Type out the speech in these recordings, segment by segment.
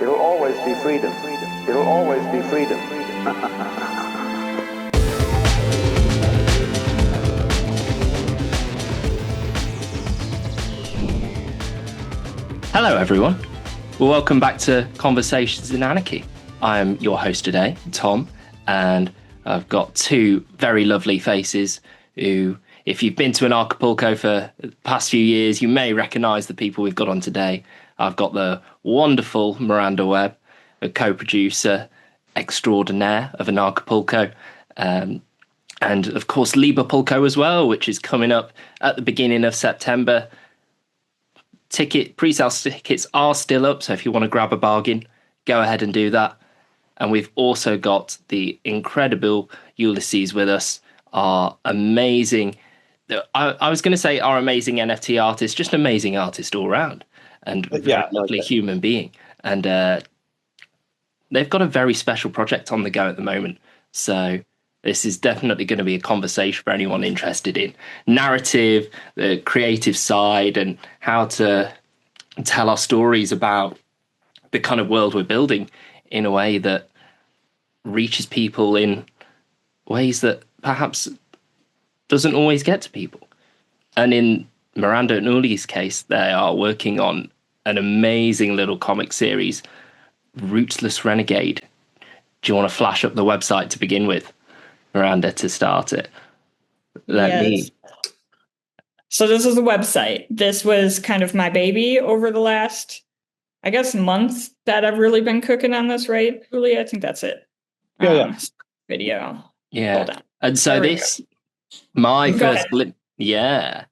It'll always be freedom. It'll always be freedom. Hello, everyone. Well, welcome back to Conversations in Anarchy. I am your host today, Tom, and I've got two very lovely faces who, if you've been to Anarchapulco for the past few years, you may recognise the people we've got on today. I've got the wonderful Miranda Webb, a co-producer extraordinaire of Anarchapulco, and of course Libapulco as well, which is coming up at the beginning of September. Pre-sale tickets are still up, so if you want to grab a bargain, go ahead and do that. And we've also got the incredible Ulyssees with us, our amazing, I was going to say our amazing NFT artist, just an amazing artist all around, and a very lovely human being. And they've got a very special project on the go at the moment. So this is definitely going to be a conversation for anyone interested in narrative, the creative side, and how to tell our stories about the kind of world we're building in a way that reaches people in ways that perhaps doesn't always get to people. And in Miranda and Uly's case, they are working on an amazing little comic series, Rootless Renegade. Do you want to flash up the website to begin with, Miranda, to start it? So this is the website. This was kind of my baby over the last, I guess, month that I've really been cooking on this, right, Uly? I think that's it. Video. Yeah. Hold on. And so my first glimpse. Yeah.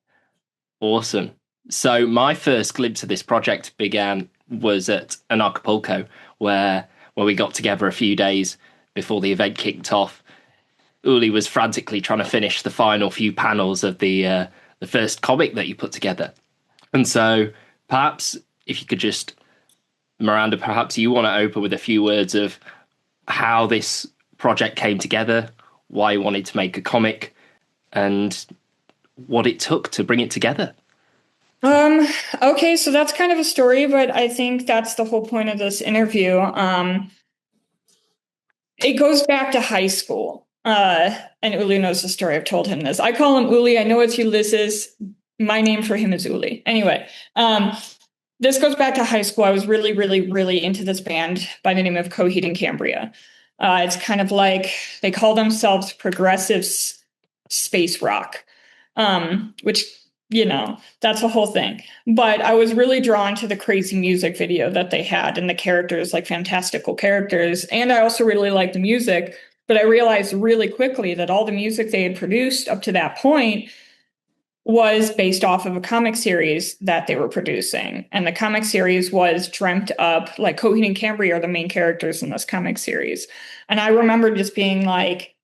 Awesome. So my first glimpse of this project was at Anarchapulco, where we got together a few days before the event kicked off. Uly was frantically trying to finish the final few panels of the first comic that you put together. And so perhaps if you could just, Miranda, perhaps you want to open with a few words of how this project came together, why you wanted to make a comic, and what it took to bring it together. Okay, so that's kind of a story, but I think that's the whole point of this interview. It goes back to high school. And Uly knows the story. I've told him this. I call him Uly. I know it's Ulysses. My name for him is Uly. Anyway, this goes back to high school. I was really, really, really into this band by the name of Coheed and Cambria. It's kind of like they call themselves progressive space rock, which, you know, that's the whole thing. But I was really drawn to the crazy music video that they had and the characters, like fantastical characters. And I also really liked the music. But I realized really quickly that all the music they had produced up to that point was based off of a comic series that they were producing. And the comic series was dreamt up, like Coheed and Cambria are the main characters in this comic series. And I remember just being like,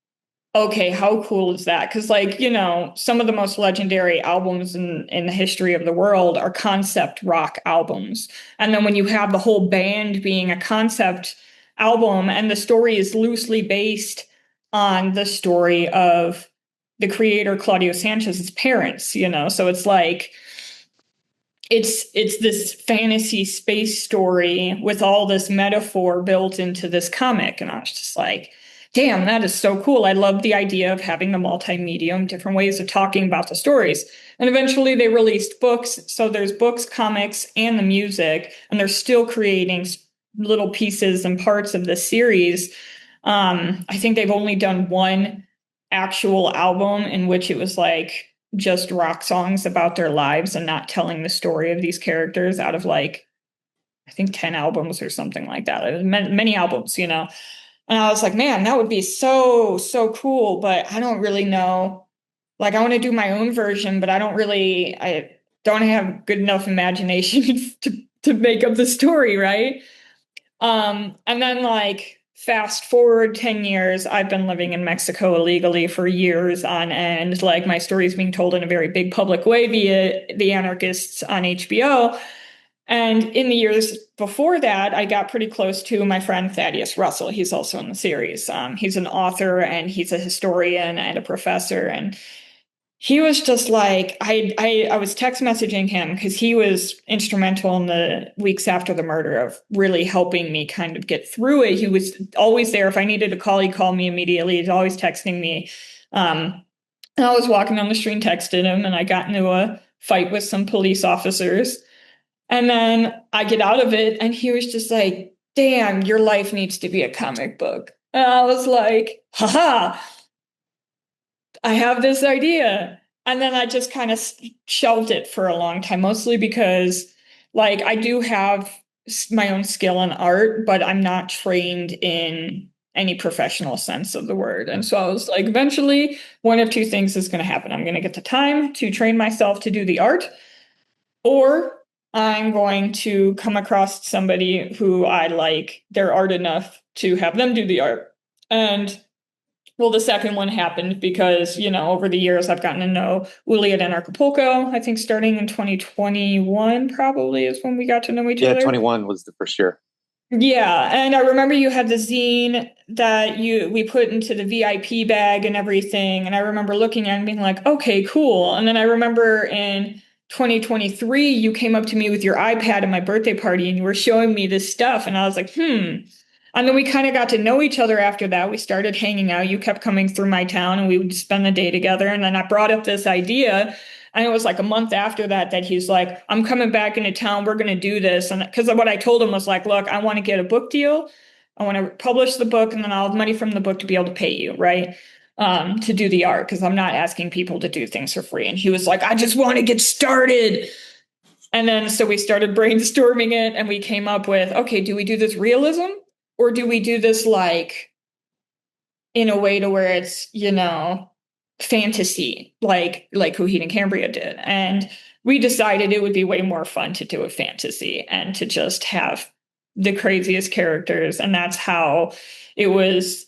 okay, how cool is that? Because, like, you know, some of the most legendary albums in the history of the world are concept rock albums. And then when you have the whole band being a concept album, and the story is loosely based on the story of the creator Claudio Sanchez's parents, you know, so it's like it's this fantasy space story with all this metaphor built into this comic. And I was just like, damn, that is so cool. I love the idea of having the multi-medium, different ways of talking about the stories. And eventually they released books. So there's books, comics, and the music, and they're still creating little pieces and parts of the series. I think they've only done one actual album in which it was like just rock songs about their lives and not telling the story of these characters out of like, I think 10 albums or something like that. It was many albums, you know? And I was like, man, that would be so, so cool. But I don't really know. Like, I want to do my own version, but I don't have good enough imagination to make up the story, right? And then, like, fast forward 10 years, I've been living in Mexico illegally for years on end. Like, my story is being told in a very big public way via the Anarchists on HBO. And in the years before that, I got pretty close to my friend Thaddeus Russell. He's also in the series. He's an author and he's a historian and a professor. And he was just like, I was text messaging him because he was instrumental in the weeks after the murder of really helping me kind of get through it. He was always there. If I needed to call, he'd call me immediately. He's always texting me. And I was walking down the street and texted him, and I got into a fight with some police officers. And then I get out of it, and he was just like, damn, your life needs to be a comic book. And I was like, haha, I have this idea. And then I just kind of shelved it for a long time, mostly because, like, I do have my own skill in art, but I'm not trained in any professional sense of the word. And so I was like, eventually, one of two things is going to happen. I'm going to get the time to train myself to do the art, or I'm going to come across somebody who I like their art enough to have them do the art. And well, the second one happened because, over the years I've gotten to know Uly at Anarchapulco. I think starting in 2021 probably is when we got to know each other. Yeah, 21 was the first year. Yeah, and I remember you had the zine that we put into the VIP bag and everything, and I remember looking at it and being like, okay, cool. And then I remember in 2023, you came up to me with your iPad at my birthday party and you were showing me this stuff, and I was like, And then we kind of got to know each other after that. We started hanging out. You kept coming through my town and we would spend the day together. And then I brought up this idea. And it was like a month after that he's like, I'm coming back into town. We're going to do this. And because what I told him was like, look, I want to get a book deal. I want to publish the book and then I'll have money from the book to be able to pay you, right? To do the art, because I'm not asking people to do things for free. And he was like, I just want to get started. And then so we started brainstorming it and we came up with, okay, do we do this realism? Or do we do this like in a way to where it's, fantasy, like Coheed and Cambria did? And we decided it would be way more fun to do a fantasy and to just have the craziest characters. And that's how it was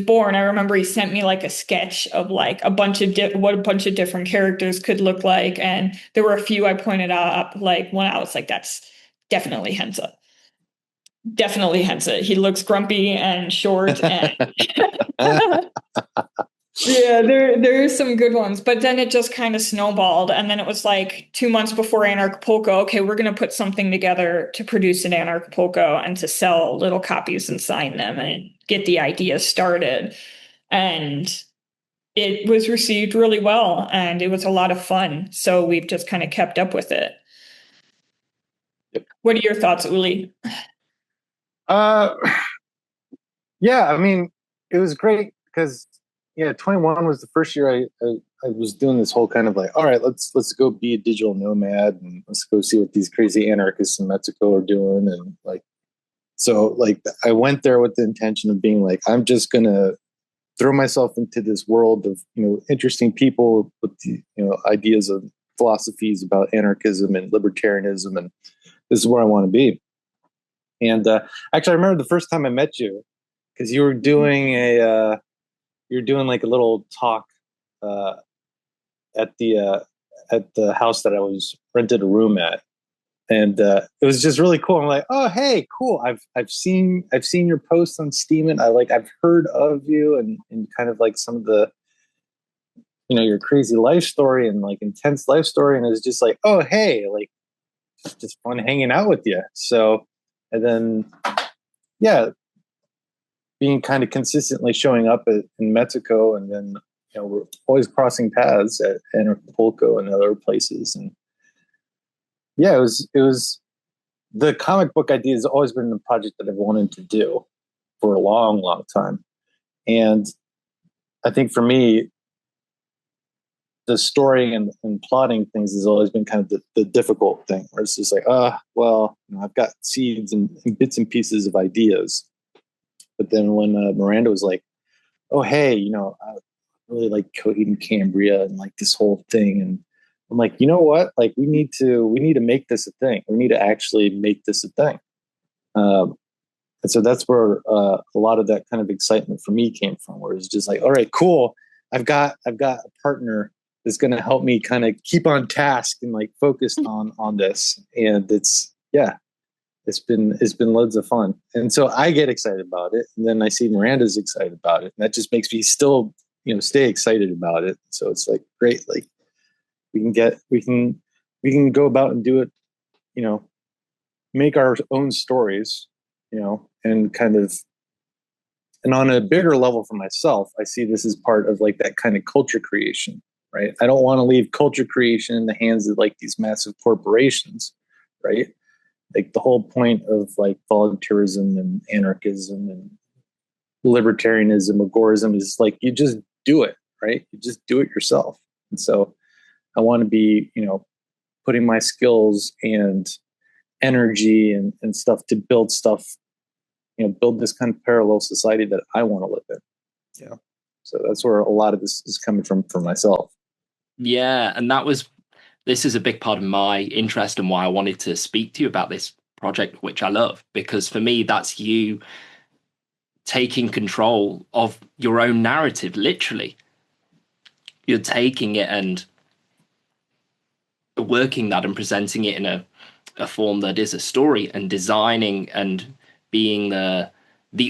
born. I remember he sent me like a sketch of like what a bunch of different characters could look like. And there were a few I pointed out, like one I was like, that's definitely Hensa. Definitely Hensa. He looks grumpy and short and yeah, there's some good ones. But then it just kind of snowballed. And then it was like 2 months before Anarchapulco, okay, we're gonna put something together to produce an Anarchapulco and to sell little copies and sign them and get the idea started. And it was received really well and it was a lot of fun. So we've just kind of kept up with it. What are your thoughts, Uly? Yeah, I mean, it was great because 21 was the first year I was doing this whole kind of like, all right, let's go be a digital nomad and let's go see what these crazy anarchists in Mexico are doing. And I went there with the intention of being like, I'm just gonna throw myself into this world of interesting people with ideas of philosophies about anarchism and libertarianism, and this is where I want to be. And actually, I remember the first time I met you because you were doing like a little talk at the house that I was rented a room at, and it was just really cool. I'm like, oh hey, cool. I've seen your posts on Steam, and I've heard of you and kind of like some of the your crazy life story and like intense life story, and it was just like, oh hey, like it's just fun hanging out with you. So. And then, being kind of consistently showing up in Mexico, and then we're always crossing paths at Anarchapulco and other places. And it was the comic book idea has always been the project that I've wanted to do for a long, long time. And I think for me, the story and plotting things has always been kind of the difficult thing, where it's just like, I've got seeds and bits and pieces of ideas. But then when Miranda was like, oh, hey, I really like Coheed and Cambria and like this whole thing. And I'm like, you know what? Like we need to make this a thing. We need to actually make this a thing. And so that's where a lot of that kind of excitement for me came from, where it's just like, all right, cool. I've got a partner is going to help me kind of keep on task and like focused on this. And it's been loads of fun. And so I get excited about it. And then I see Miranda's excited about it. And that just makes me still, stay excited about it. So it's like great. Like we can go about and do it, make our own stories, and kind of, and on a bigger level for myself, I see this as part of like that kind of culture creation, right? I don't want to leave culture creation in the hands of like these massive corporations, right? Like the whole point of like voluntarism and anarchism and libertarianism, agorism is like, you just do it, right? You just do it yourself. And so I want to be, putting my skills and energy and stuff to build stuff, build this kind of parallel society that I want to live in. Yeah. So that's where a lot of this is coming from for myself. Yeah. And this is a big part of my interest and why I wanted to speak to you about this project, which I love, because for me, that's you taking control of your own narrative. Literally, you're taking it and working that and presenting it in a form that is a story, and designing and being the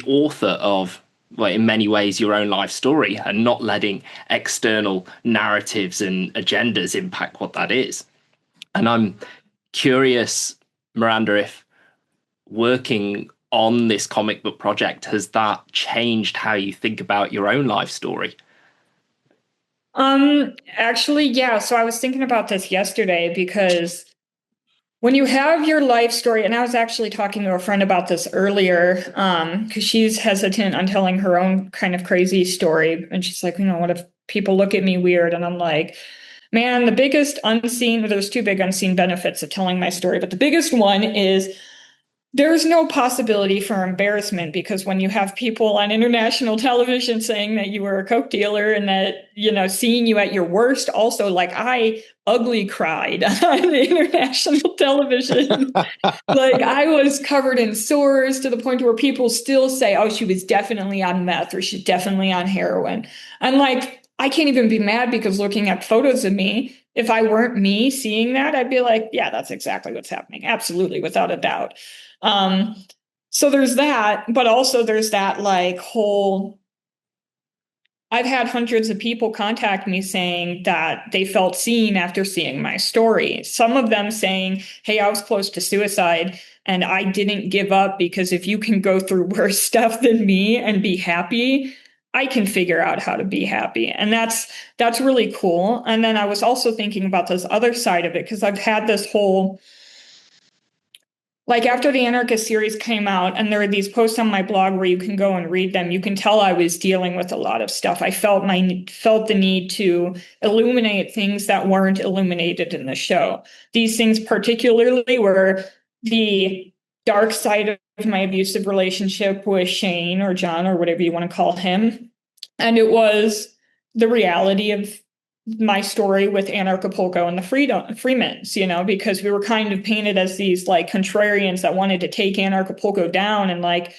author of, well, in many ways, your own life story, and not letting external narratives and agendas impact what that is. And I'm curious, Miranda, if working on this comic book project, has that changed how you think about your own life story? Actually, yeah. So I was thinking about this yesterday, because when you have your life story, and I was actually talking to a friend about this earlier, because she's hesitant on telling her own kind of crazy story. And she's like, what if people look at me weird? And I'm like, man, there's two big unseen benefits of telling my story. But the biggest one is there's no possibility for embarrassment, because when you have people on international television saying that you were a coke dealer and that, seeing you at your worst, also, like, I ugly cried on international television. Like, I was covered in sores to the point where people still say, oh, she was definitely on meth, or she's definitely on heroin. And like, I can't even be mad, because looking at photos of me, if I weren't me seeing that, I'd be like, yeah, that's exactly what's happening. Absolutely, without a doubt. So there's that, but also there's that like whole, I've had hundreds of people contact me saying that they felt seen after seeing my story. Some of them saying, hey, I was close to suicide and I didn't give up, because if you can go through worse stuff than me and be happy, I can figure out how to be happy. And that's really cool. And then I was also thinking about this other side of it, because I've had this whole, like, after the Anarchist series came out, and there are these posts on my blog where you can go and read them, you can tell I was dealing with a lot of stuff. I felt the need to illuminate things that weren't illuminated in the show. These things particularly were the dark side of my abusive relationship with Shane, or John, or whatever you want to call him. And it was the reality of my story with Anarchapulco and the Freemans, because we were kind of painted as these like contrarians that wanted to take Anarchapulco down. And like,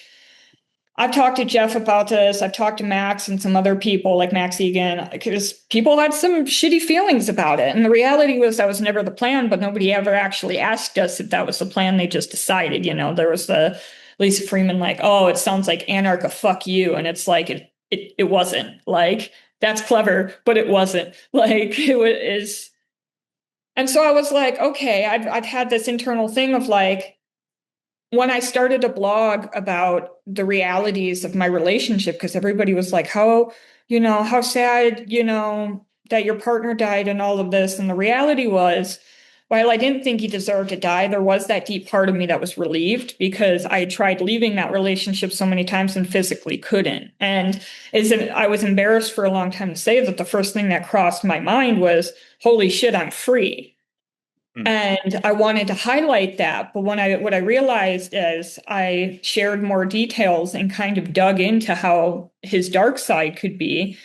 I've talked to Jeff about this. I've talked to Max and some other people like Max Egan, because people had some shitty feelings about it. And the reality was that was never the plan, but nobody ever actually asked us if that was the plan. They just decided, there was the Lisa Freeman, like, oh, it sounds like Anarcha, fuck you. And it's like, it wasn't. Like, that's clever, but it wasn't. Like, it is. And so I was like, okay, I've had this internal thing of like, when I started a blog about the realities of my relationship, because everybody was like, how sad, that your partner died and all of this. And the reality was, while I didn't think he deserved to die, there was that deep part of me that was relieved, because I had tried leaving that relationship so many times and physically couldn't. And I was embarrassed for a long time to say that the first thing that crossed my mind was, holy shit, I'm free. And I wanted to highlight that. But what I realized is I shared more details and kind of dug into how his dark side could be,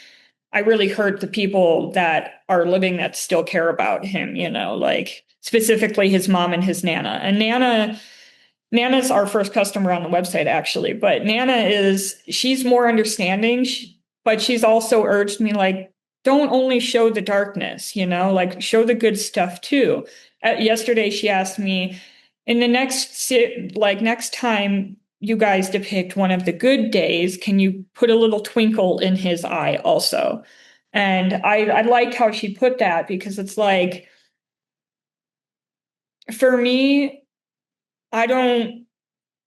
I really hurt the people that are living that still care about him, like specifically his mom and his Nana. And Nana's our first customer on the website, actually. But Nana she's more understanding, but she's also urged me, like, don't only show the darkness, like show the good stuff too. Yesterday, she asked me, in the next time you guys depict one of the good days, can you put a little twinkle in his eye also? And I liked how she put that, because it's like, for me, I don't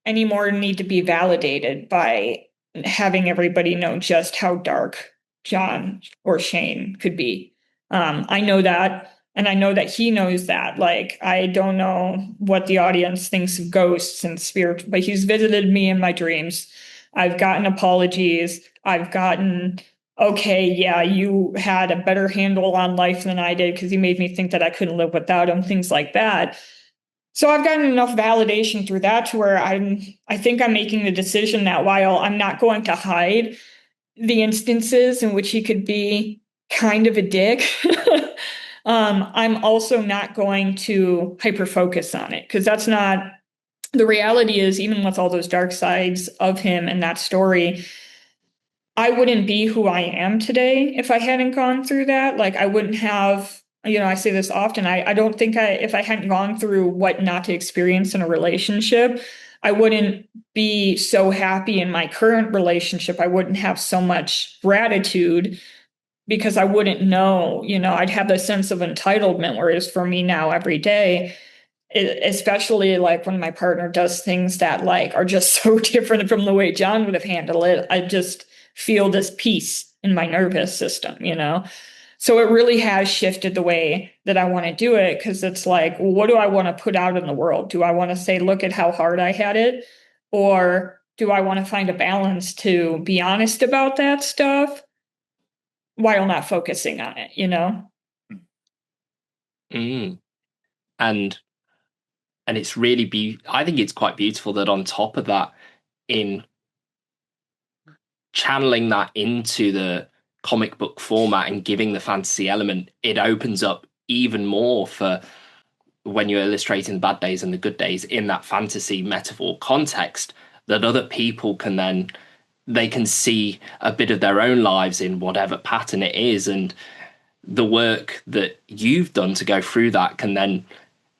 anymore need to be validated by having everybody know just how dark John or Shane could be. I know that, and I know that he knows that. Like, I don't know what the audience thinks of ghosts and spirits, but he's visited me in my dreams. I've gotten apologies. I've gotten, okay, yeah, you had a better handle on life than I did because you made me think that I couldn't live without him, things like that. So I've gotten enough validation through that to where I think I'm making the decision that while I'm not going to hide the instances in which he could be kind of a dick, I'm also not going to hyper focus on it, because that's not the reality. Is even with all those dark sides of him and that story, I wouldn't be who I am today if I hadn't gone through that. Like, I wouldn't have, I say this often. I don't think if I hadn't gone through what not to experience in a relationship, I wouldn't be so happy in my current relationship. I wouldn't have so much gratitude because I wouldn't know, I'd have this sense of entitlement. Whereas for me now, every day, especially like when my partner does things that like are just so different from the way John would have handled it, I just feel this peace in my nervous system, So it really has shifted the way that I want to do it, because it's like, well, what do I want to put out in the world? Do I want to say, look at how hard I had it? Or do I want to find a balance to be honest about that stuff while not focusing on it, Mm. And it's really I think it's quite beautiful that on top of that, in channeling that into the comic book format and giving the fantasy element, it opens up even more for when you're illustrating the bad days and the good days in that fantasy metaphor context, that other people can then, they can see a bit of their own lives in whatever pattern it is, and the work that you've done to go through that can then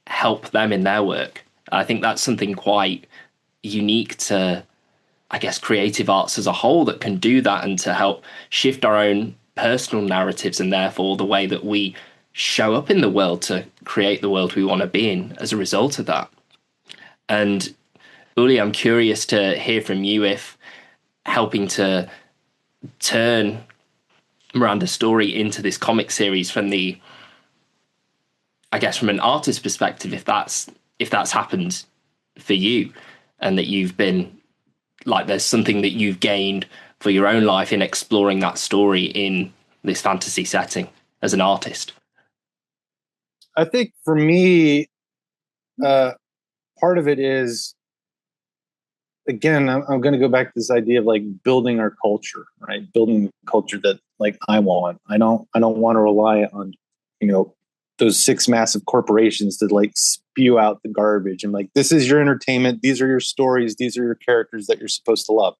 help them in their work. I think that's something quite unique to, I guess, creative arts as a whole, that can do that and to help shift our own personal narratives and therefore the way that we show up in the world to create the world we want to be in as a result of that. And Uly, I'm curious to hear from you if helping to turn Miranda's story into this comic series from the, I guess, from an artist's perspective, if that's happened for you, and that you've been like, there's something that you've gained for your own life in exploring that story in this fantasy setting as an artist. I think for me, part of it is, again, I'm going to go back to this idea of like building our culture, right? Building the culture that like I want. I don't want to rely on, those 6 massive corporations to like spew out the garbage and like, this is your entertainment. These are your stories. These are your characters that you're supposed to love.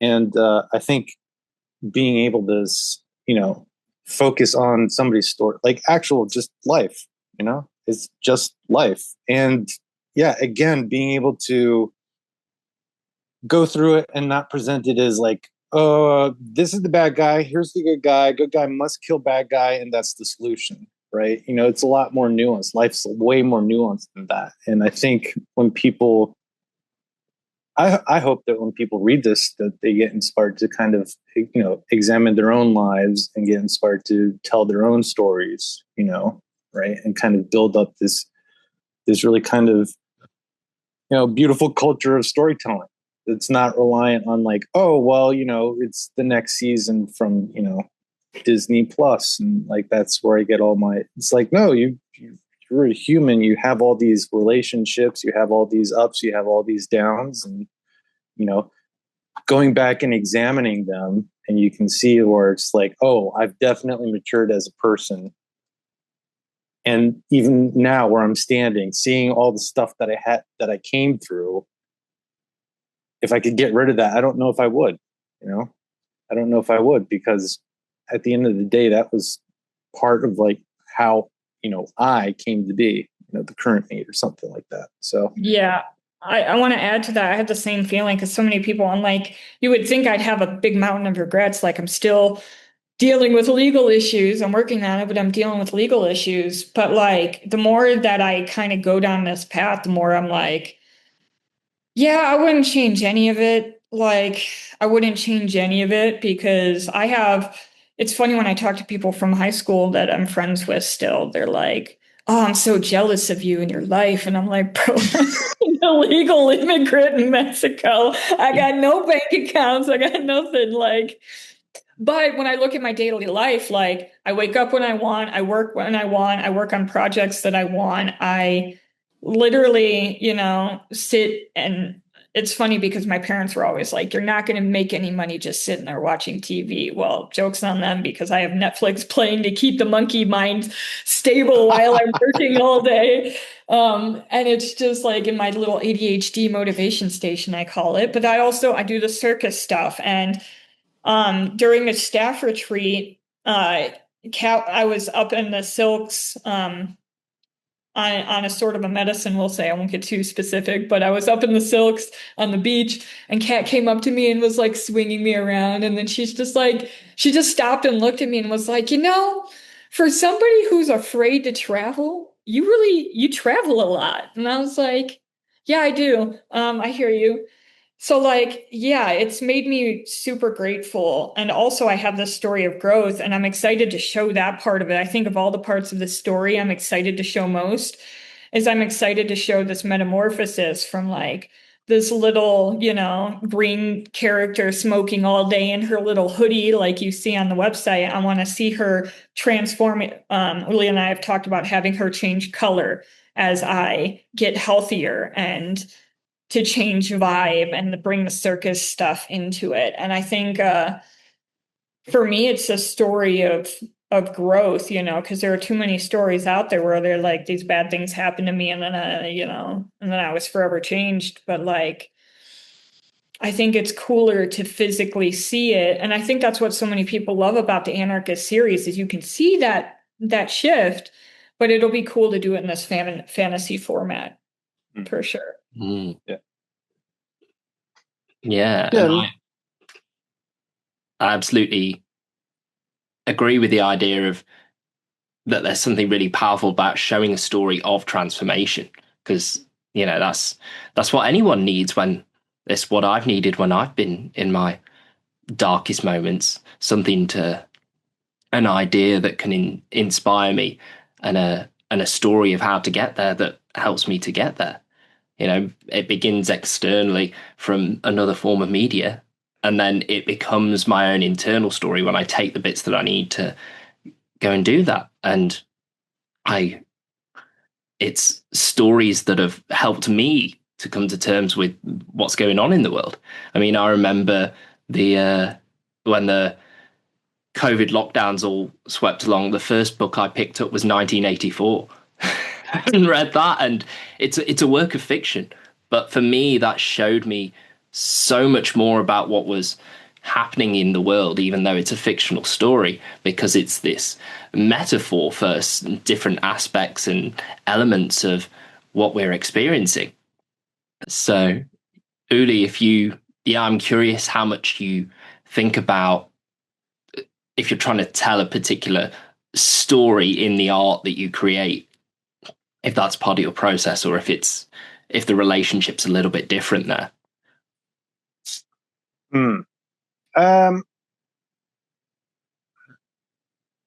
And I think being able to, focus on somebody's story, like actual just life, it's just life. And yeah, again, being able to go through it and not present it as like, oh, this is the bad guy, here's the good guy. Good guy must kill bad guy, and that's the solution, right? It's a lot more nuanced. Life's way more nuanced than that. And I think when people, I hope that when people read this, that they get inspired to kind of, examine their own lives and get inspired to tell their own stories, right? And kind of build up this really kind of, beautiful culture of storytelling. It's not reliant on like, oh, well, it's the next season from, Disney Plus, and like that's where I get all my. It's like, no, you're a human. You have all these relationships. You have all these ups. You have all these downs, and going back and examining them, and you can see where it's like, oh, I've definitely matured as a person. And even now, where I'm standing, seeing all the stuff that I came through. If I could get rid of that, I don't know if I would. I don't know if I would, because at the end of the day, that was part of like how, I came to be, the current me or something like that. So, yeah, I want to add to that. I have the same feeling, because so many people, I'm like, you would think I'd have a big mountain of regrets. Like, I'm still dealing with legal issues. I'm working on it, but I'm dealing with legal issues. But like the more that I kind of go down this path, the more I'm like, yeah, I wouldn't change any of it. Like, I wouldn't change any of it because it's funny when I talk to people from high school that I'm friends with still, they're like, oh, I'm so jealous of you and your life. And I'm like, bro, I'm an illegal immigrant in Mexico. I got no bank accounts. I got nothing. Like, but when I look at my daily life, like I wake up when I want, I work when I want, I work on projects that I want. I literally, sit and it's funny because my parents were always like, you're not going to make any money just sitting there watching TV. Well, joke's on them because I have Netflix playing to keep the monkey mind stable while I'm working all day. And it's just like in my little ADHD motivation station, I call it. But I do the circus stuff. And during the staff retreat, I was up in the silks, on a sort of a medicine, we'll say. I won't get too specific, but I was up in the silks on the beach, and Kat came up to me and was like swinging me around. And then she just stopped and looked at me and was like, for somebody who's afraid to travel, you travel a lot. And I was like, yeah, I do. I hear you. So like, yeah, it's made me super grateful. And also I have this story of growth and I'm excited to show that part of it. I think of all the parts of the story I'm excited to show most is I'm excited to show this metamorphosis from like this little, green character smoking all day in her little hoodie, like you see on the website. I want to see her transform. Uly and I have talked about having her change color as I get healthier and to change vibe and to bring the circus stuff into it. And I think for me, it's a story of growth, because there are too many stories out there where they're like, these bad things happened to me and then I was forever changed. But like, I think it's cooler to physically see it. And I think that's what so many people love about the Anarchist series is you can see that shift, but it'll be cool to do it in this fantasy format for sure. Mm. Yeah. Yeah. And I absolutely agree with the idea of that there's something really powerful about showing a story of transformation because that's what anyone needs when it's what I've needed when I've been in my darkest moments, an idea that can inspire me and a story of how to get there that helps me to get there. It begins externally from another form of media, and then it becomes my own internal story when I take the bits that I need to go and do that. And it's stories that have helped me to come to terms with what's going on in the world. I mean, I remember when the COVID lockdowns all swept along, the first book I picked up was 1984. And read that, and it's a work of fiction, but for me that showed me so much more about what was happening in the world, even though it's a fictional story, because it's this metaphor for different aspects and elements of what we're experiencing. So Uly, I'm curious how much you think about if you're trying to tell a particular story in the art that you create, if that's part of your process or if the relationship's a little bit different there.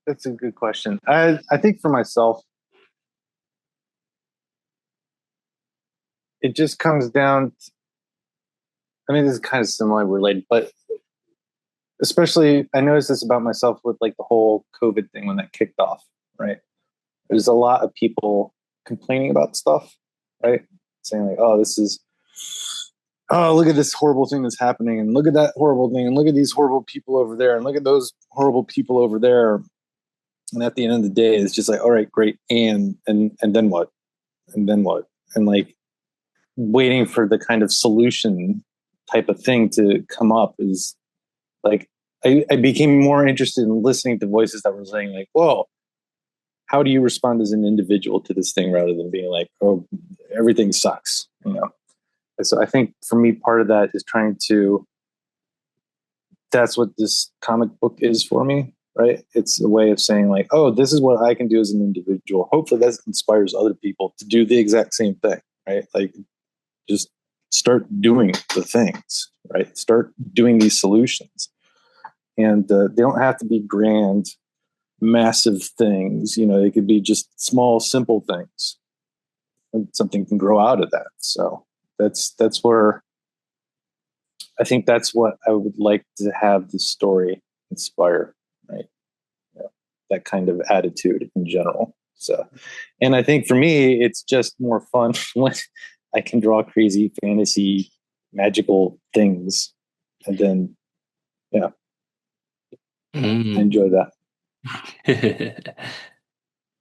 That's a good question. I think for myself, it just comes down this is kind of similar related, but especially I noticed this about myself with like the whole COVID thing when that kicked off, right? There's a lot of people complaining about stuff, right? Saying like, look at this horrible thing that's happening, and look at that horrible thing, and look at these horrible people over there, and look at those horrible people over there. And at the end of the day, it's just like, all right, great, and then what? And then what? And like waiting for the kind of solution type of thing to come up is like I became more interested in listening to voices that were saying like, whoa, how do you respond as an individual to this thing rather than being like, oh, everything sucks, And so I think for me, part of that is that's what this comic book is for me, right? It's a way of saying like, oh, this is what I can do as an individual. Hopefully that inspires other people to do the exact same thing, right? Like just start doing the things, right? Start doing these solutions. And they don't have to be grand, massive things. They could be just small, simple things. And something can grow out of that. So that's where I think that's what I would like to have the story inspire, right? That kind of attitude in general. So, and I think for me, it's just more fun when I can draw crazy fantasy, magical things, and then, I enjoy that.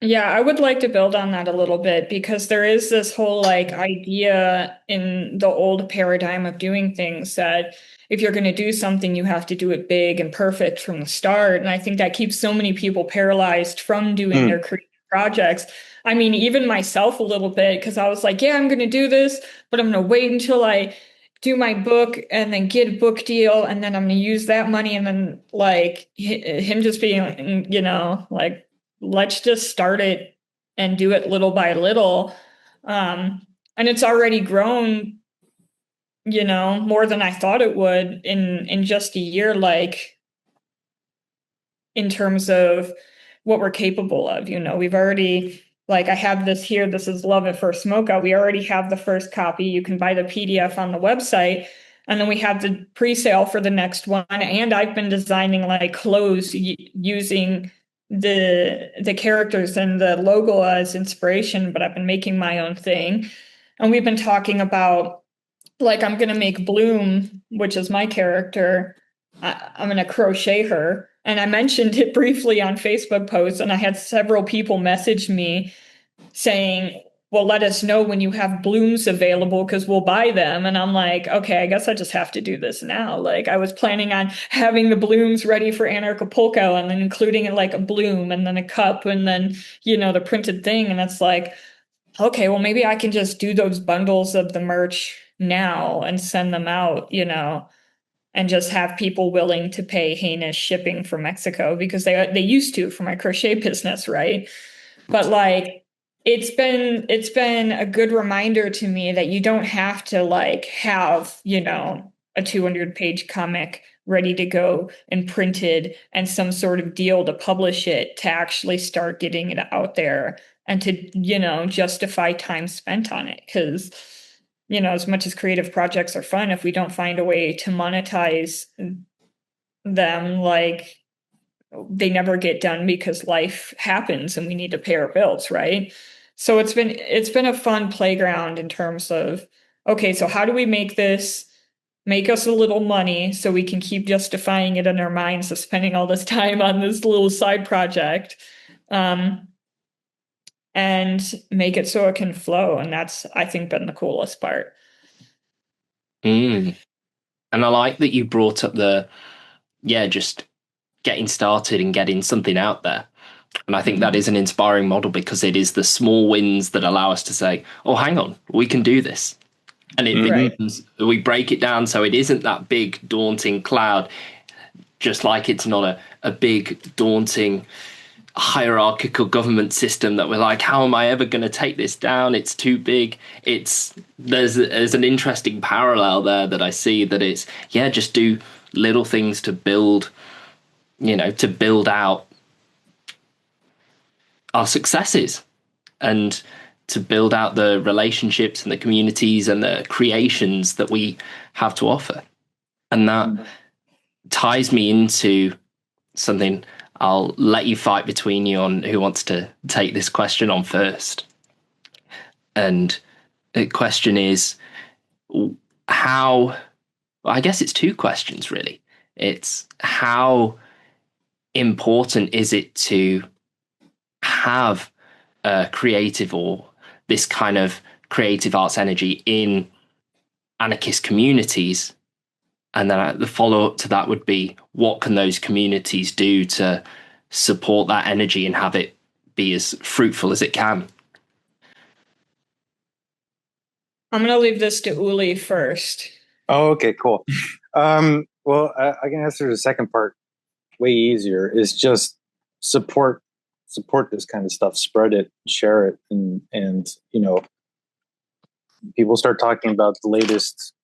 Yeah, I would like to build on that a little bit because there is this whole like idea in the old paradigm of doing things that if you're going to do something, you have to do it big and perfect from the start. And I think that keeps so many people paralyzed from doing their creative projects. I mean, even myself a little bit, because I was like, yeah, I'm going to do this, but I'm going to wait until I do my book and then get a book deal. And then I'm going to use that money. And then like him just being, like, let's just start it and do it little by little. And it's already grown, more than I thought it would in just a year, like in terms of what we're capable of. We've already, like, I have this here. This is Love at First Smokeout. We already have the first copy. You can buy the PDF on the website. And then we have the pre-sale for the next one. And I've been designing like clothes using the characters and the logo as inspiration, but I've been making my own thing. And we've been talking about, like, I'm going to make Bloom, which is my character. I'm going to crochet her. And I mentioned it briefly on Facebook posts, and I had several people message me saying, well, let us know when you have blooms available because we'll buy them. And I'm like, okay, I guess I just have to do this now. Like, I was planning on having the blooms ready for Anarchapulco and then including it like a bloom and then a cup and then, the printed thing. And it's like, okay, well, maybe I can just do those bundles of the merch now and send them out, and just have people willing to pay heinous shipping for Mexico because they used to for my crochet business, right? But like it's been a good reminder to me that you don't have to like have, a 200-page comic ready to go and printed and some sort of deal to publish it to actually start getting it out there and to, justify time spent on it. Because, as much as creative projects are fun, if we don't find a way to monetize them, like they never get done because life happens and we need to pay our bills, right? So it's been a fun playground in terms of, okay, so how do we make this make us a little money so we can keep justifying it in our minds of spending all this time on this little side project, and make it so it can flow. And that's, I think, been the coolest part. And I like that you brought up just getting started and getting something out there. And I think that is an inspiring model because it is the small wins that allow us to say, oh, hang on, we can do this. And we break it down so it isn't that big, daunting cloud, just like it's not a big, daunting, hierarchical government system that we're like, how am I ever going to take this down? It's too big. There's an interesting parallel there that I see that it's, just do little things to build out our successes and to build out the relationships and the communities and the creations that we have to offer. And that ties me into something. I'll let you fight between you on who wants to take this question on first. And the question is I guess it's two questions really. It's how important is it to have a creative or this kind of creative arts energy in anarchist communities? And then the follow-up to that would be, what can those communities do to support that energy and have it be as fruitful as it can? I'm going to leave this to Uly first. Oh, okay, cool. Well, I can answer the second part way easier is just support this kind of stuff, spread it, share it, and people start talking about the latest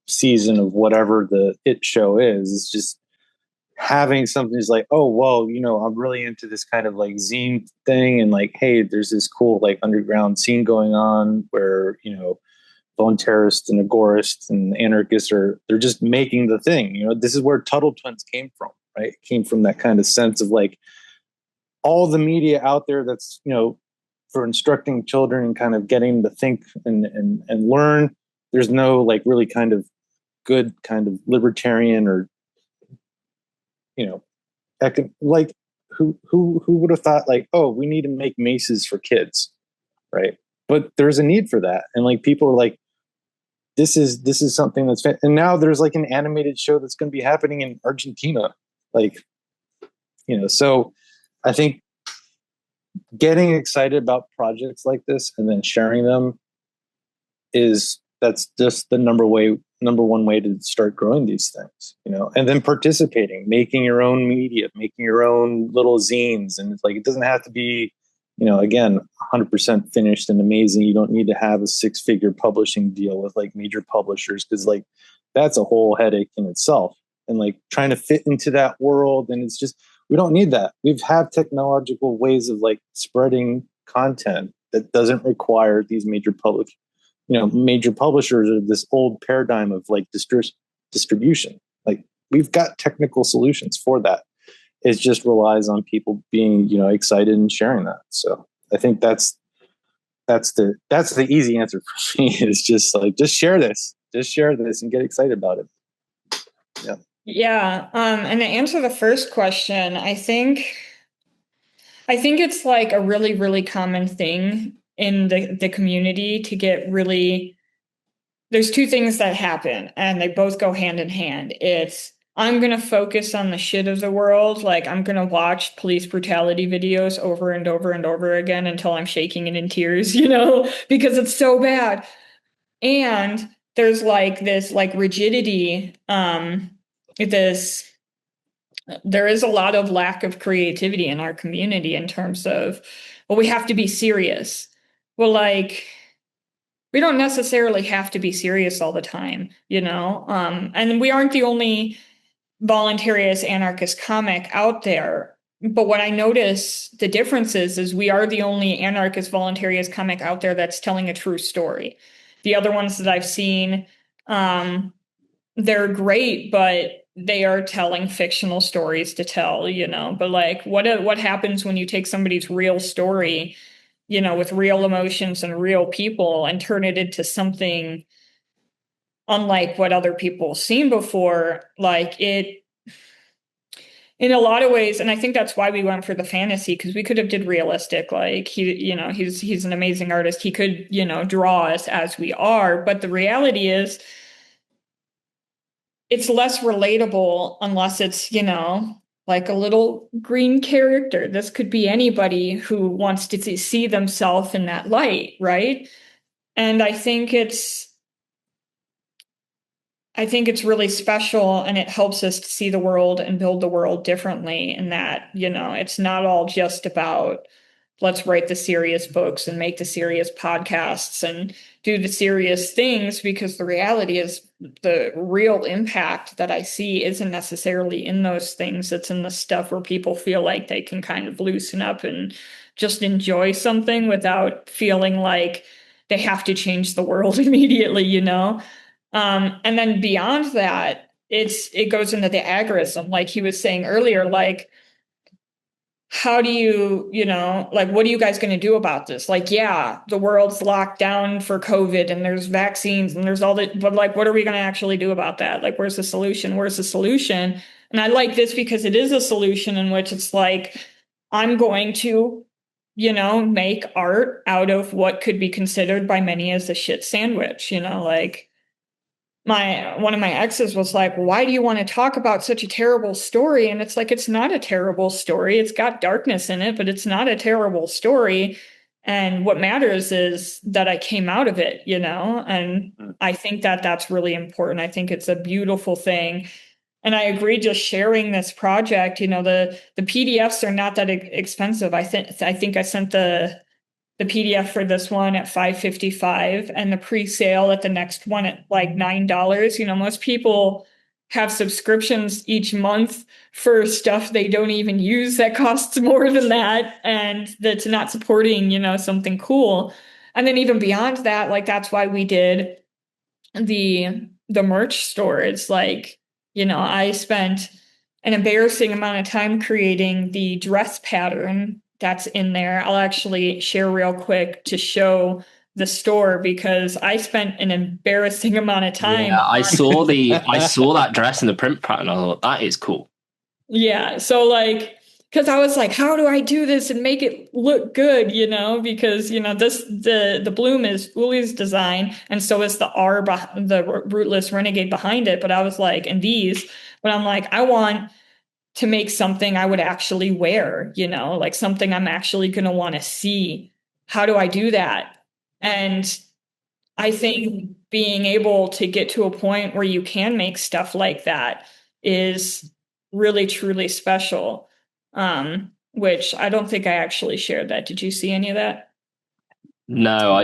season of whatever the hit show is. It's just having something is like, oh well, I'm really into this kind of like zine thing, and like, hey, there's this cool like underground scene going on where voluntarists and agorists and anarchists they're just making the thing. This is where Tuttle Twins came from, right? It came from that kind of sense of like all the media out there that's for instructing children and kind of getting them to think and learn. There's no like really kind of good kind of libertarian or like who would have thought like, oh, we need to make maces for kids, right? But there's a need for that, and like people are like, this is something that's and now there's like an animated show that's going to be happening in Argentina, like so I think getting excited about projects like this and then sharing them that's just the number one way to start growing these things, and then participating, making your own media, making your own little zines. And it's like, it doesn't have to be, again, 100% finished and amazing. You don't need to have a 6-figure publishing deal with like major publishers, because like that's a whole headache in itself. And like trying to fit into that world. And it's just, we don't need that. We have technological ways of like spreading content that doesn't require these major major publishers are this old paradigm of like distribution. Like we've got technical solutions for that. It just relies on people being, excited and sharing that. So I think that's the easy answer for me, is just like, just share this and get excited about it. Yeah. Yeah. And to answer the first question, I think it's like a really, really common thing in the community to get really, there's two things that happen and they both go hand in hand. It's, I'm going to focus on the shit of the world. Like I'm going to watch police brutality videos over and over and over again until I'm shaking and in tears, because it's so bad. And there's like this like rigidity, there is a lot of lack of creativity in our community in terms of, well, we have to be serious. Well, like, we don't necessarily have to be serious all the time, and we aren't the only voluntarist anarchist comic out there. But what I notice the difference is we are the only anarchist voluntarist comic out there that's telling a true story. The other ones that I've seen, they're great, but they are telling fictional stories to tell, but like what happens when you take somebody's real story, with real emotions and real people and turn it into something unlike what other people have seen before, like it, in a lot of ways. And I think that's why we went for the fantasy, because we could have did realistic, like he's an amazing artist. He could, draw us as we are. But the reality is it's less relatable unless it's, like a little green character. This could be anybody who wants to see themselves in that light, right? And I think it's really special, and it helps us to see the world and build the world differently, in that, it's not all just about let's write the serious books and make the serious podcasts and do the serious things, because the reality is the real impact that I see isn't necessarily in those things. It's in the stuff where people feel like they can kind of loosen up and just enjoy something without feeling like they have to change the world immediately, and then beyond that, it goes into the agorism, like he was saying earlier, like, how do you, like, what are you guys going to do about this? Like, yeah, the world's locked down for COVID and there's vaccines and there's all that, but like, what are we going to actually do about that? Like, where's the solution? Where's the solution? And I like this because it is a solution in which it's like, I'm going to, make art out of what could be considered by many as a shit sandwich, like, one of my exes was like, why do you want to talk about such a terrible story? And it's like, it's not a terrible story. It's got darkness in it, but it's not a terrible story. And what matters is that I came out of it, and I think that that's really important. I think it's a beautiful thing. And I agree, just sharing this project, the PDFs are not that expensive. I think I sent the PDF for this one at $5.55 and the pre-sale at the next one at like $9. Most people have subscriptions each month for stuff they don't even use that costs more than that, and that's not supporting, something cool. And then even beyond that, like that's why we did the merch store. It's like, I spent an embarrassing amount of time creating the dress pattern that's in there. I'll actually share real quick to show the store because I spent an embarrassing amount of time. Yeah, I saw that dress in the print pattern. I thought that is cool. Yeah. So like, because I was like, how do I do this and make it look good, because, the bloom is Uly's design. And so is the Rootless Renegade behind it. But I was like, but I'm like, I want to make something I would actually wear, like something I'm actually going to want to see. How do I do that? And I think being able to get to a point where you can make stuff like that is really, truly special. Which I don't think I actually shared that. Did you see any of that? No,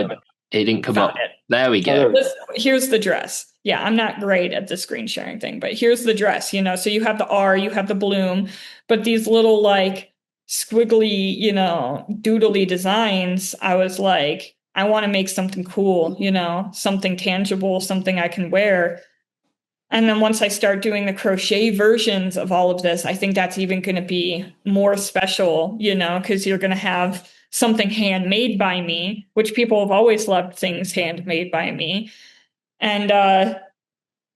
it didn't come up. There we go. Here's the dress. Yeah, I'm not great at the screen sharing thing, but here's the dress, so you have the R, you have the bloom, but these little like squiggly, doodly designs, I was like, I want to make something cool, something tangible, something I can wear. And then once I start doing the crochet versions of all of this, I think that's even going to be more special, because you're going to have something handmade by me, which people have always loved things handmade by me. And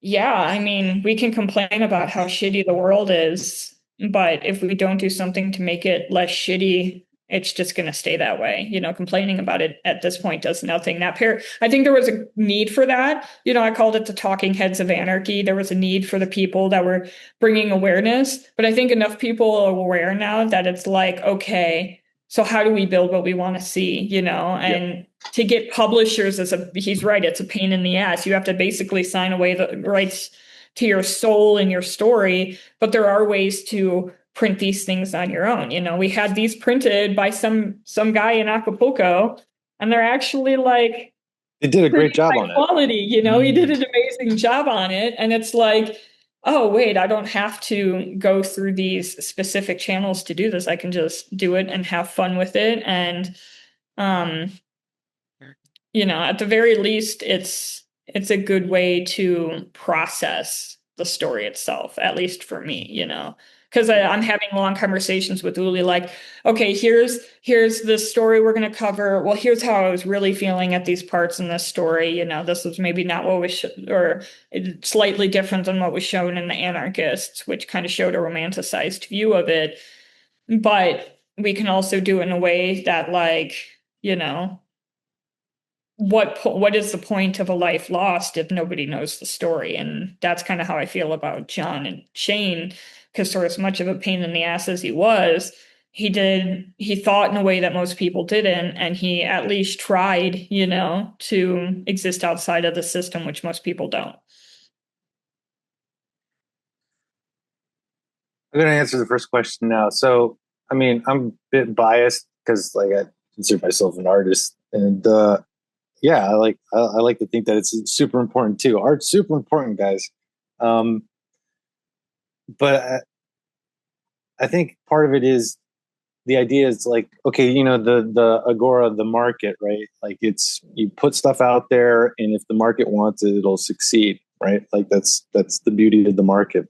yeah, I mean, we can complain about how shitty the world is, but if we don't do something to make it less shitty, it's just going to stay that way. Complaining about it at this point does nothing. I think there was a need for that. I called it the talking heads of anarchy. There was a need for the people that were bringing awareness, but I think enough people are aware now that it's like, okay, so how do we build what we want to see, and to get publishers he's right, it's a pain in the ass. You have to basically sign away the rights to your soul and your story, but there are ways to print these things on your own. We had these printed by some guy in Acapulco, and they're actually like, they did a great job on quality, it. He did an amazing job on it. And it's like, oh, wait, I don't have to go through these specific channels to do this. I can just do it and have fun with it. And, at the very least, it's a good way to process the story itself, at least for me, because I'm having long conversations with Uly, like, okay, here's the story we're going to cover. Well, here's how I was really feeling at these parts in this story. This was maybe not what was, or slightly different than what was shown in the Anarchists, which kind of showed a romanticized view of it. But we can also do it in a way that, like, what is the point of a life lost if nobody knows the story? And that's kind of how I feel about John and Shane, because for as much of a pain in the ass as he was, he thought in a way that most people didn't, and he at least tried, to exist outside of the system, which most people don't. I'm going to answer the first question now. So, I mean, I'm a bit biased because, like, I consider myself an artist, and yeah, I like to think that it's super important too. Art's super important, guys. But I think part of it is the idea is like, okay, the agora, the market, right? Like you put stuff out there, and if the market wants it, it'll succeed, right? Like that's the beauty of the market.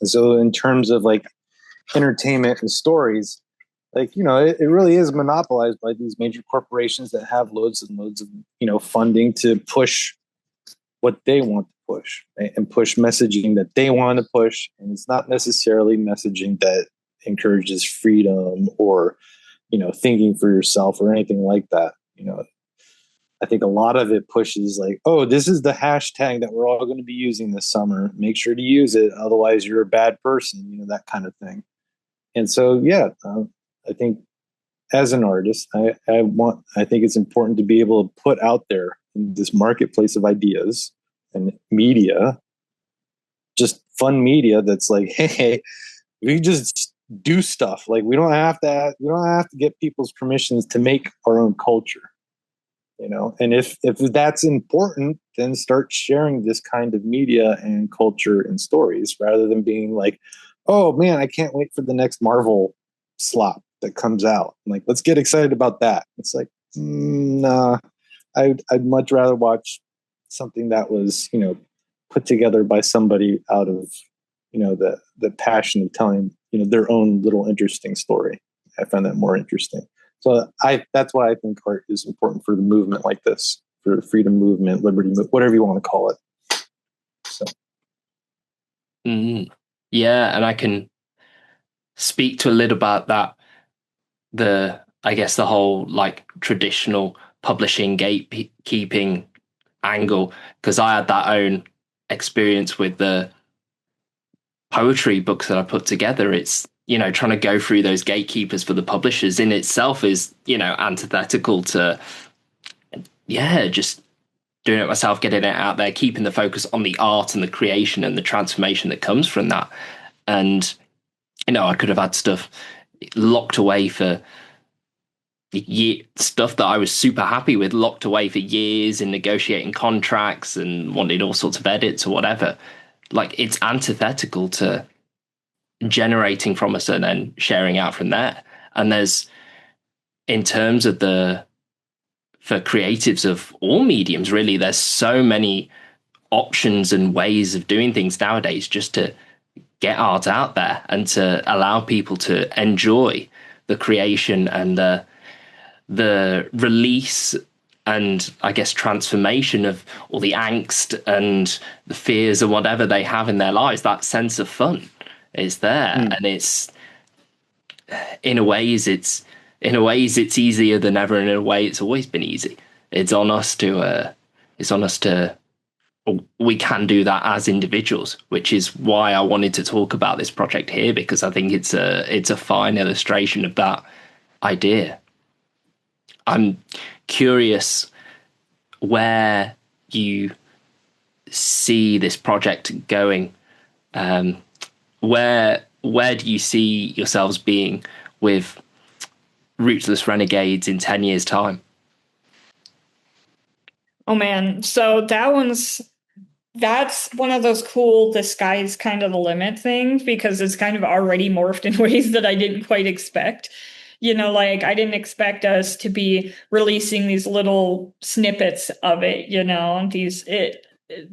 And so in terms of like entertainment and stories, like, it really is monopolized by these major corporations that have loads and loads of, funding to push what they want to push, right? And push messaging that they want to push. And it's not necessarily messaging that encourages freedom or, thinking for yourself or anything like that. I think a lot of it pushes like, oh, this is the hashtag that we're all going to be using this summer. Make sure to use it. Otherwise you're a bad person, that kind of thing. And so, yeah, I think as an artist, I think it's important to be able to put out there in this marketplace of ideas and media just fun media that's like, hey, we just do stuff. Like we don't have to get people's permissions to make our own culture, and if that's important, then start sharing this kind of media and culture and stories rather than being like, oh man, I can't wait for the next Marvel slop that comes out. Like, let's get excited about that. It's like, nah, I'd much rather watch something that was, put together by somebody out of, the passion of telling, their own little interesting story. I find that more interesting. So that's why I think art is important for the movement like this, for the freedom movement, liberty movement, whatever you want to call it. So. Yeah, and I can speak to a little about that. I guess the whole like traditional publishing gatekeeping angle, because I had that own experience with the poetry books that I put together. It's, trying to go through those gatekeepers for the publishers in itself is, antithetical to, just doing it myself, getting it out there, keeping the focus on the art and the creation and the transformation that comes from that. And, I could have had stuff locked away for stuff that I was super happy with, locked away for years in negotiating contracts and wanted all sorts of edits or whatever. Like, it's antithetical to generating from us and then sharing out from there. And there's, in terms of for creatives of all mediums, really, there's so many options and ways of doing things nowadays just to get art out there and to allow people to enjoy the creation and the release and, I guess, transformation of all the angst and the fears or whatever they have in their lives. That sense of fun is there. And it's, in a ways it's easier than ever, and in a way it's always been easy. It's on us to we can do that as individuals, which is why I wanted to talk about this project here, because I think it's a fine illustration of that idea. I'm curious where you see this project going. Where do you see yourselves being with Rootless Renegades in 10 years' time? Oh man, so that's one of those cool, the sky's kind of the limit things, because it's kind of already morphed in ways that I didn't quite expect. Like, I didn't expect us to be releasing these little snippets of it,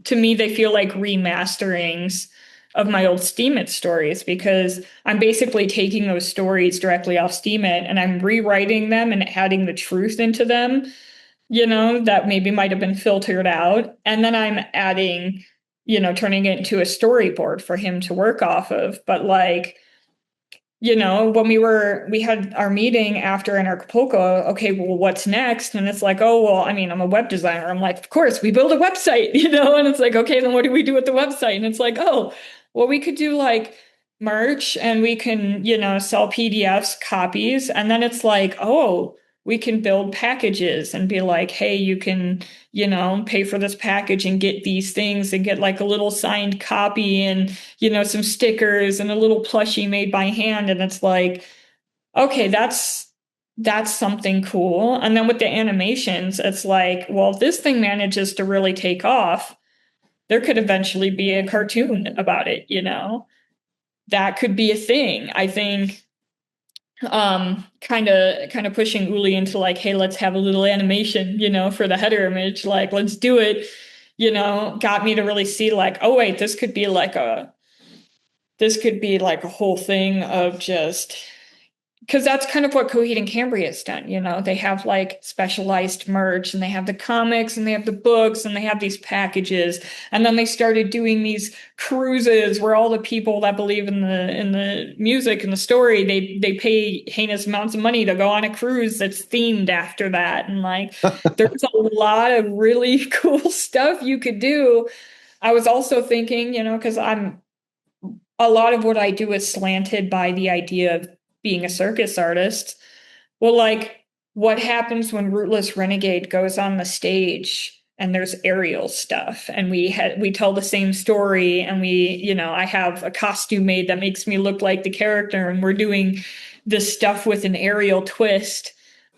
to me, they feel like remasterings of my old Steemit stories, because I'm basically taking those stories directly off Steemit and I'm rewriting them and adding the truth into them, that maybe might have been filtered out. And then I'm adding, turning it into a storyboard for him to work off of. But like, when we had our meeting after Anarchapulco, okay, well, what's next? And it's like, oh, well, I mean, I'm a web designer. I'm like, of course, we build a website, and it's like, okay, then what do we do with the website? And it's like, oh, well, we could do like merch and we can, sell PDFs, copies. And then it's like, oh, we can build packages and be like, hey, you can, pay for this package and get these things and get like a little signed copy and, some stickers and a little plushie made by hand. And it's like, okay, that's something cool. And then with the animations, it's like, well, if this thing manages to really take off, there could eventually be a cartoon about it, that could be a thing. I think kind of pushing Uly into like, hey, let's have a little animation, for the header image, like, let's do it, got me to really see like, oh wait, this could be like a whole thing of just, because that's kind of what Coheed and Cambria has done. They have like specialized merch and they have the comics and they have the books and they have these packages. And then they started doing these cruises where all the people that believe in the music and the story, they pay heinous amounts of money to go on a cruise that's themed after that. And like, there's a lot of really cool stuff you could do. I was also thinking, because a lot of what I do is slanted by the idea of being a circus artist. Well, like, what happens when Rootless Renegade goes on the stage and there's aerial stuff, and we tell the same story, and I have a costume made that makes me look like the character, and we're doing this stuff with an aerial twist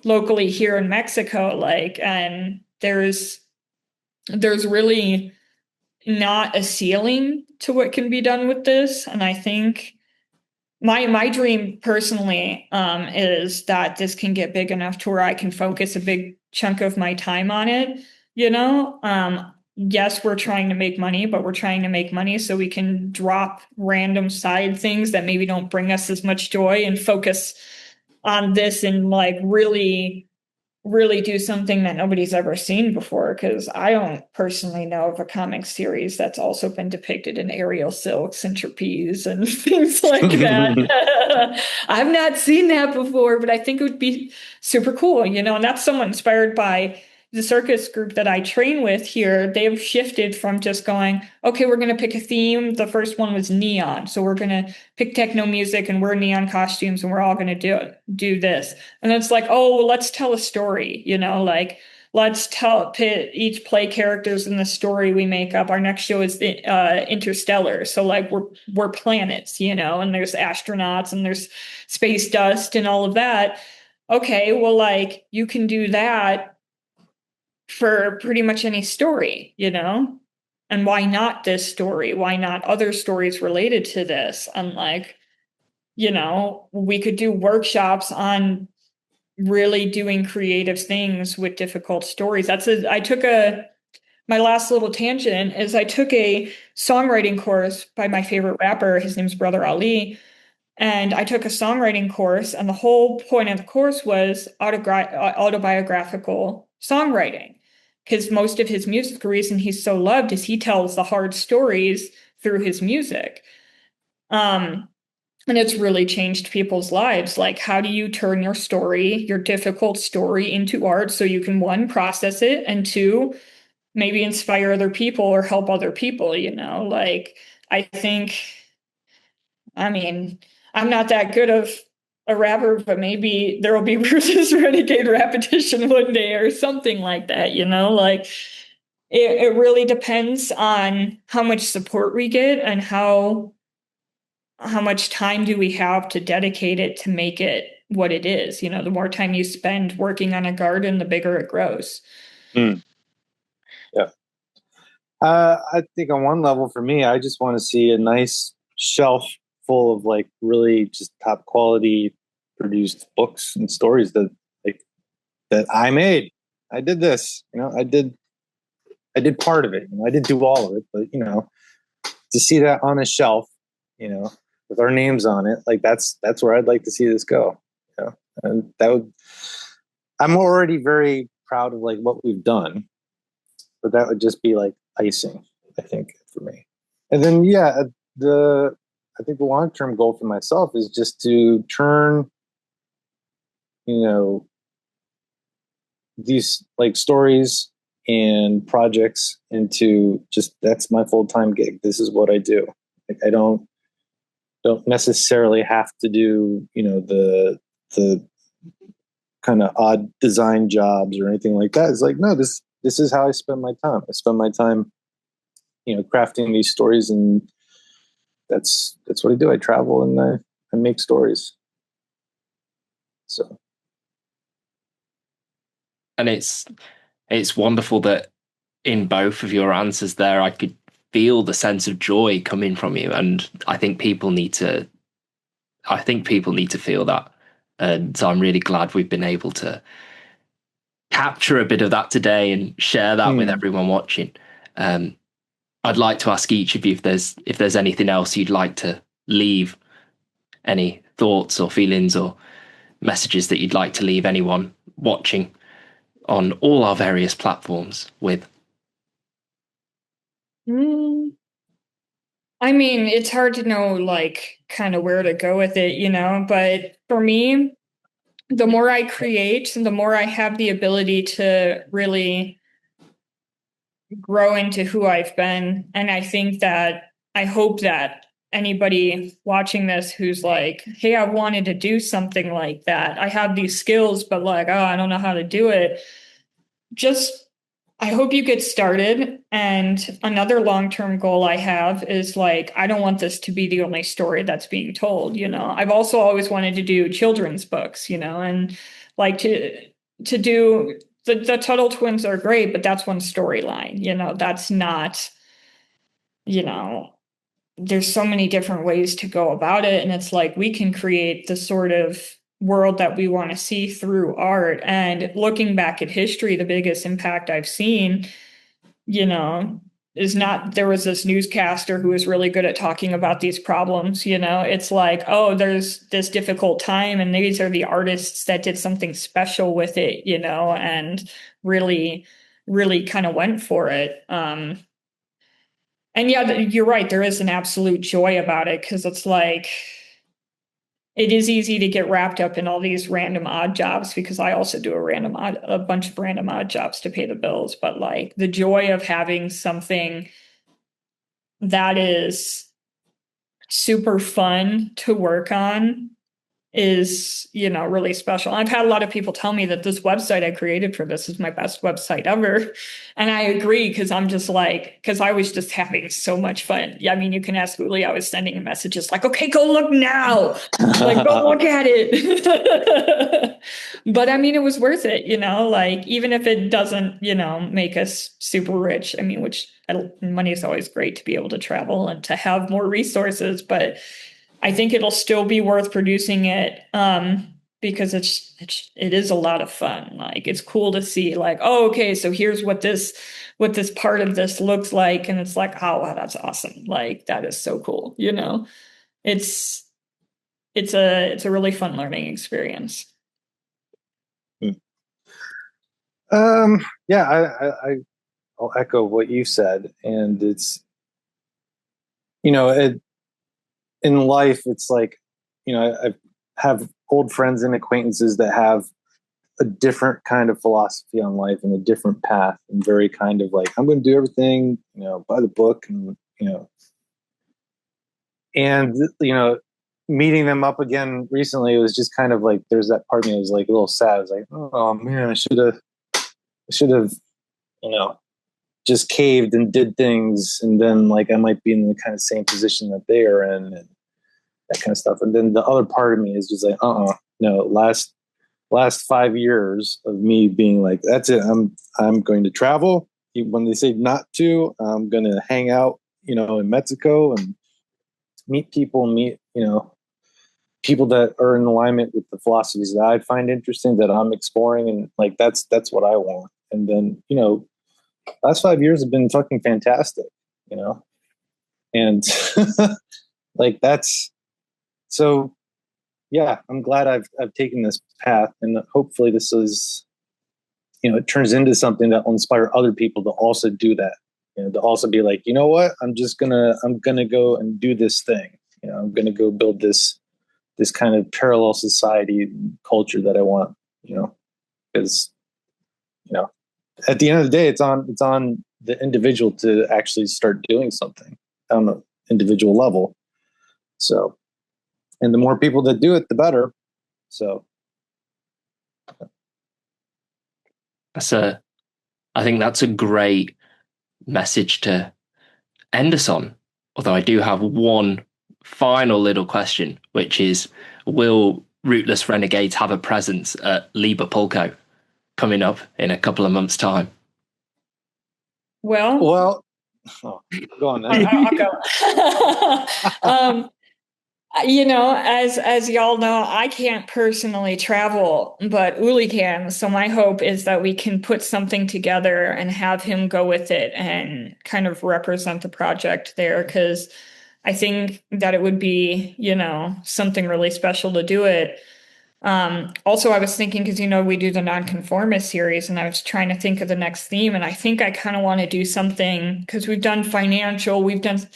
locally here in Mexico, and there's really not a ceiling to what can be done with this. And I think my dream personally is that this can get big enough to where I can focus a big chunk of my time on it. Yes, we're trying to make money, but we're trying to make money so we can drop random side things that maybe don't bring us as much joy and focus on this and really do something that nobody's ever seen before, because I don't personally know of a comic series that's also been depicted in aerial silks and trapeze and things like that. I've not seen that before, but I think it would be super cool, and that's somewhat inspired by the circus group that I train with here. They've shifted from just going, okay, we're going to pick a theme. The first one was neon. So we're going to pick techno music and wear neon costumes and we're all going to do this. And it's like, oh, well, let's tell a story, let's pit each play characters in the story we make up. Our next show is Interstellar. So we're planets, and there's astronauts and there's space dust and all of that. Okay, well, you can do that for pretty much any story, and why not this story? Why not other stories related to this? And we could do workshops on really doing creative things with difficult stories. My last little tangent is I took a songwriting course by my favorite rapper. His name's Brother Ali. And I took a songwriting course, and the whole point of the course was autobiographical songwriting. Because most of his music, the reason he's so loved is he tells the hard stories through his music. And it's really changed people's lives. How do you turn your story, your difficult story, into art so you can, one, process it, and two, maybe inspire other people or help other people, I think, I'm not that good of a rapper, but maybe there will be Rootless Renegade repetition one day or something like that, it really depends on how much support we get and how much time do we have to dedicate it to make it what it is. The more time you spend working on a garden, the bigger it grows. Yeah. I think on one level for me, I just want to see a nice shelf full of really just top quality produced books and stories that I made. I did this, I did part of it. I didn't do all of it, but to see that on a shelf, with our names on it, that's where I'd like to see this go. And I'm already very proud of what we've done, but that would just be icing, I think, for me. And then I think the long-term goal for myself is just to turn, these stories and projects into that's my full-time gig. This is what I do. I don't necessarily have to do, the kind of odd design jobs or anything like that. It's no, this is how I spend my time. I spend my time, crafting these stories, and that's what I do. I travel and I make stories. So. And it's wonderful that in both of your answers there, I could feel the sense of joy coming from you. And I think people need to feel that. And so I'm really glad we've been able to capture a bit of that today and share that with everyone watching. I'd like to ask each of you if there's anything else you'd like to leave, any thoughts or feelings or messages that you'd like to leave anyone watching on all our various platforms with. It's hard to know kind of where to go with it, but for me, the more I create, the more I have the ability to really grow into who I've been. And I hope that anybody watching this who's hey, I wanted to do something like that. I have these skills, but I don't know how to do it. Just I hope you get started. And another long-term goal I have is like, I don't want this to be the only story that's being told, you know. I've also always wanted to do children's books, you know, and like to do the Tuttle twins are great, but that's one storyline, you know, that's not, you know, there's so many different ways to go about it. And it's like we can create the sort of world that we want to see through art. And looking back at history, the biggest impact I've seen, you know, is not there was this newscaster who was really good at talking about these problems. You know, it's like, oh, there's this difficult time, and these are the artists that did something special with it, you know, and really, really kind of went for it. And yeah, you're right. There is an absolute joy about it because it's like it is easy to get wrapped up in all these random odd jobs because I also do a bunch of random odd jobs to pay the bills. But like the joy of having something that is super fun to work on is, you know, really special. I've had a lot of people tell me that this website I created for this is my best website ever. And I agree because I'm just like, because I was just having so much fun. Yeah, I mean, you can ask Uly, I was sending messages like, okay, go look now. Like, go look at it. But I mean, it was worth it, you know, like even if it doesn't, you know, make us super rich. I mean, money is always great to be able to travel and to have more resources, but I think it'll still be worth producing it because it is a lot of fun. Like it's cool to see like, oh, okay, so here's what this part of this looks like. And it's like, oh wow, that's awesome. Like that is so cool. You know, it's a really fun learning experience. Yeah, I'll echo what you said. And it's, you know, in life, it's like, you know, I have old friends and acquaintances that have a different kind of philosophy on life and a different path, and very kind of like, I'm going to do everything, you know, by the book, and, you know, meeting them up again recently, it was just kind of like, there's that part of me that was like a little sad. I was like, oh man, I should have, you know, just caved and did things, and then like I might be in the kind of same position that they are in, and that kind of stuff. And then the other part of me is just like, no, last 5 years of me being like, that's it. I'm going to travel. When they say not to, I'm going to hang out, you know, in Mexico and meet people, you know, people that are in alignment with the philosophies that I find interesting, that I'm exploring. And like, that's what I want. And then, you know, last 5 years have been fucking fantastic, you know, and like, that's so, yeah, I'm glad I've taken this path, and hopefully this is, you know, it turns into something that will inspire other people to also do that, you know, to also be like, you know what, I'm gonna go and do this thing, you know, I'm gonna go build this kind of parallel society culture that I want, you know, because, you know, at the end of the day, it's on the individual to actually start doing something on an individual level. So, and the more people that do it, the better. So, I think that's a great message to end us on. Although I do have one final little question, which is, will Rootless Renegades have a presence at Anarchapulco coming up in a couple of months' time? Well, oh, go on then. I'll go. You know, as y'all know, I can't personally travel, but Uly can. So my hope is that we can put something together and have him go with it and kind of represent the project there, because I think that it would be, you know, something really special to do it. Also, I was thinking, because, you know, we do the nonconformist series, and I was trying to think of the next theme, and I think I kind of want to do something, because we've done financial, we've done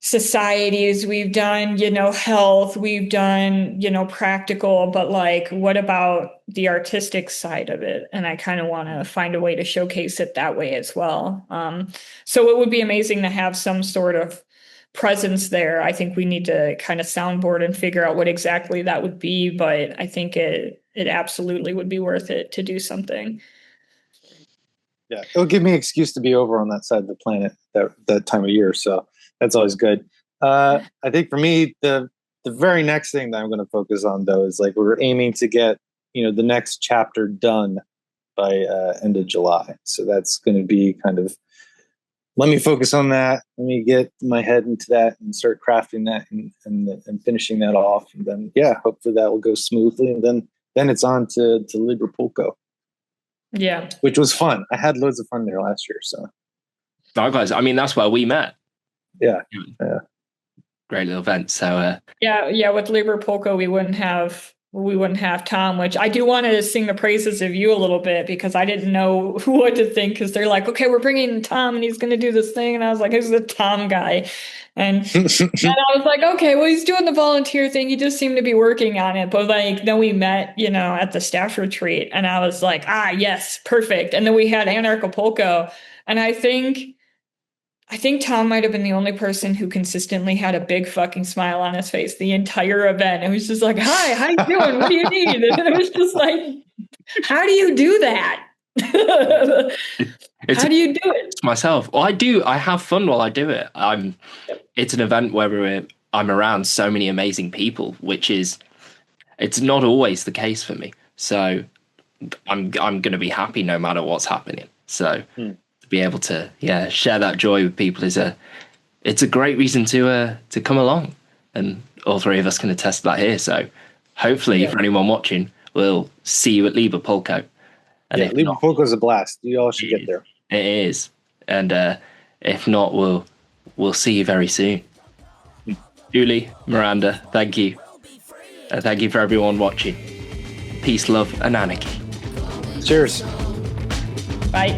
societies, we've done, you know, health, we've done, you know, practical, but like, what about the artistic side of it? And I kind of want to find a way to showcase it that way as well. So it would be amazing to have some sort of presence there. I think we need to kind of soundboard and figure out what exactly that would be, but I think it absolutely would be worth it to do something. Yeah, it'll give me an excuse to be over on that side of the planet that time of year. So that's always good. I think for me, the very next thing that I'm going to focus on, though, is like we're aiming to get the next chapter done by end of July. So that's going to be kind of, let me focus on that. Let me get my head into that and start crafting that and finishing that off. And then, hopefully that will go smoothly. And then it's on to Liverpoolco. Yeah. Which was fun. I had loads of fun there last year. So likewise. I mean, that's where we met. Yeah. Great little event. So with Liverpoolco, we wouldn't have Tom, which I do want to sing the praises of you a little bit, because I didn't know what to think, because they're like, okay, we're bringing in Tom and he's going to do this thing. And I was like, who's the Tom guy? And I was like, okay, well, he's doing the volunteer thing. He just seemed to be working on it. But like, then we met, at the staff retreat, and I was like, yes, perfect. And then we had Anarchapulco. And I think Tom might have been the only person who consistently had a big fucking smile on his face the entire event. It was just like, hi, how you doing? What do you need? And it was just like, how do you do that? How do you do it? Myself. Well, I do. I have fun while I do it. It's an event where I'm around so many amazing people, it's not always the case for me. So I'm going to be happy no matter what's happening. So to be able to share that joy with people it's a great reason to come along, and all three of us can attest to that here. So hopefully for anyone watching, we'll see you at Liverpoolco. And Liverpoolco is a blast. You all should get there. It is. And if not, we'll see you very soon. Uly, Miranda, thank you. Thank you for everyone watching. Peace, love, and anarchy. Cheers. Bye.